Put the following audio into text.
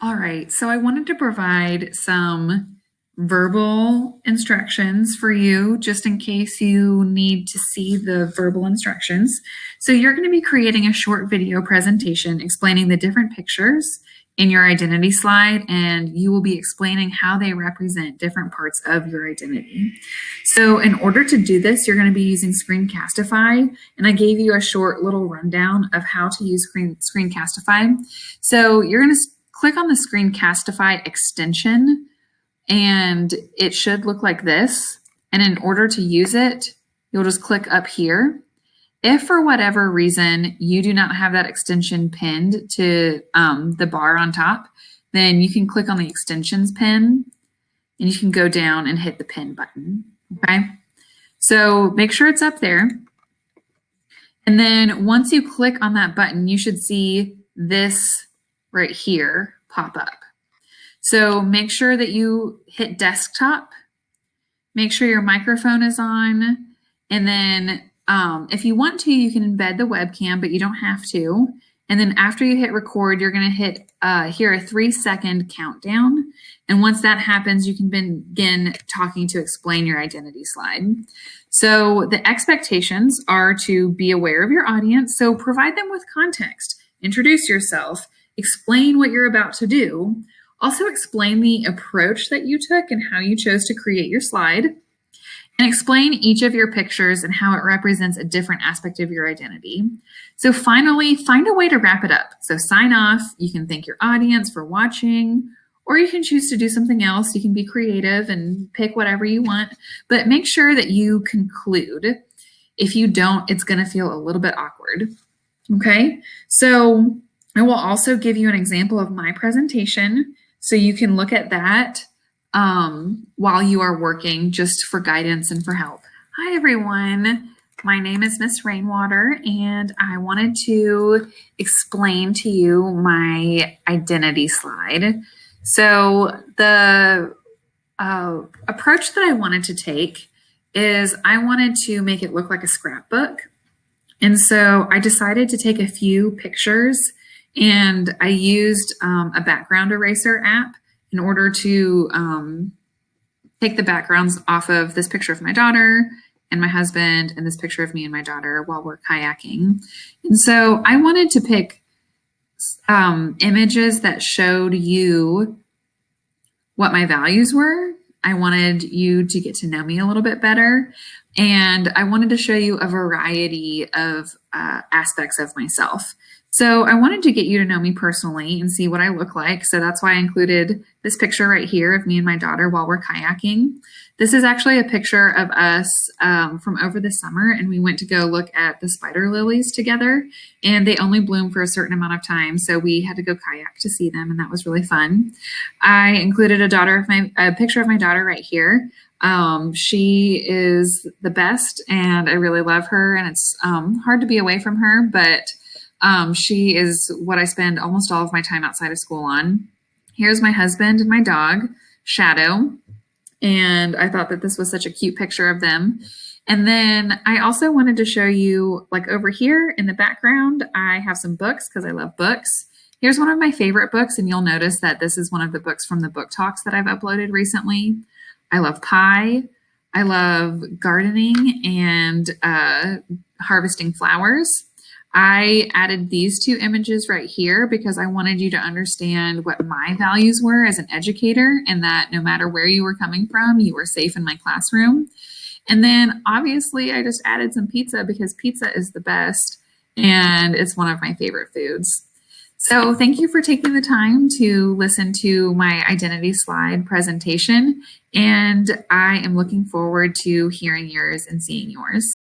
All right, so I wanted to provide some verbal instructions for you just in case you need to see the verbal instructions. So you're going to be creating a short video presentation explaining the different pictures in your identity slide, and you will be explaining how they represent different parts of your identity. So in order to do this, you're going to be using Screencastify, and I gave you a short little rundown of how to use Screencastify. So you're going to click on the Screencastify extension, and it should look like this. And in order to use it, you'll just click up here. If for whatever reason you do not have that extension pinned to the bar on top, then you can click on the extensions pin and you can go down and hit the pin button. Okay, so make sure it's up there. And then once you click on that button, you should see this right here pop up. So make sure that you hit desktop, make sure your microphone is on, and then if you want to, you can embed the webcam, but you don't have to. And then after you hit record, you're going to hit here a 3-second countdown. And once that happens, you can begin talking to explain your identity slide. So the expectations are to be aware of your audience. So provide them with context, introduce yourself, explain what you're about to do. Also explain the approach that you took and how you chose to create your slide. And explain each of your pictures and how it represents a different aspect of your identity. So finally, find a way to wrap it up. So sign off, you can thank your audience for watching, or you can choose to do something else. You can be creative and pick whatever you want, but make sure that you conclude. If you don't, it's gonna feel a little bit awkward, okay? So I will also give you an example of my presentation so you can look at that while you are working, just for guidance and for help. Hi everyone, my name is Miss Rainwater, and I wanted to explain to you my identity slide. So the approach that I wanted to take is I wanted to make it look like a scrapbook. And so I decided to take a few pictures, and I used a background eraser app in order to take the backgrounds off of this picture of my daughter and my husband and this picture of me and my daughter while we're kayaking. And so I wanted to pick images that showed you what my values were. I wanted you to get to know me a little bit better. And I wanted to show you a variety of aspects of myself. So I wanted to get you to know me personally and see what I look like. So that's why I included this picture right here of me and my daughter while we're kayaking. This is actually a picture of us from over the summer, and we went to go look at the spider lilies together, and they only bloom for a certain amount of time. So we had to go kayak to see them, and that was really fun. I included a picture of my daughter right here. She is the best, and I really love her, and it's hard to be away from her, but she is what I spend almost all of my time outside of school on. Here's my husband and my dog, Shadow, and I thought that this was such a cute picture of them. And then I also wanted to show you, like over here in the background, I have some books because I love books. Here's one of my favorite books, and you'll notice that this is one of the books from the book talks that I've uploaded recently. I love pie. I love gardening and harvesting flowers. I added these two images right here because I wanted you to understand what my values were as an educator, and that no matter where you were coming from, you were safe in my classroom. And then obviously I just added some pizza because pizza is the best and it's one of my favorite foods. So thank you for taking the time to listen to my identity slide presentation, and I am looking forward to hearing yours and seeing yours.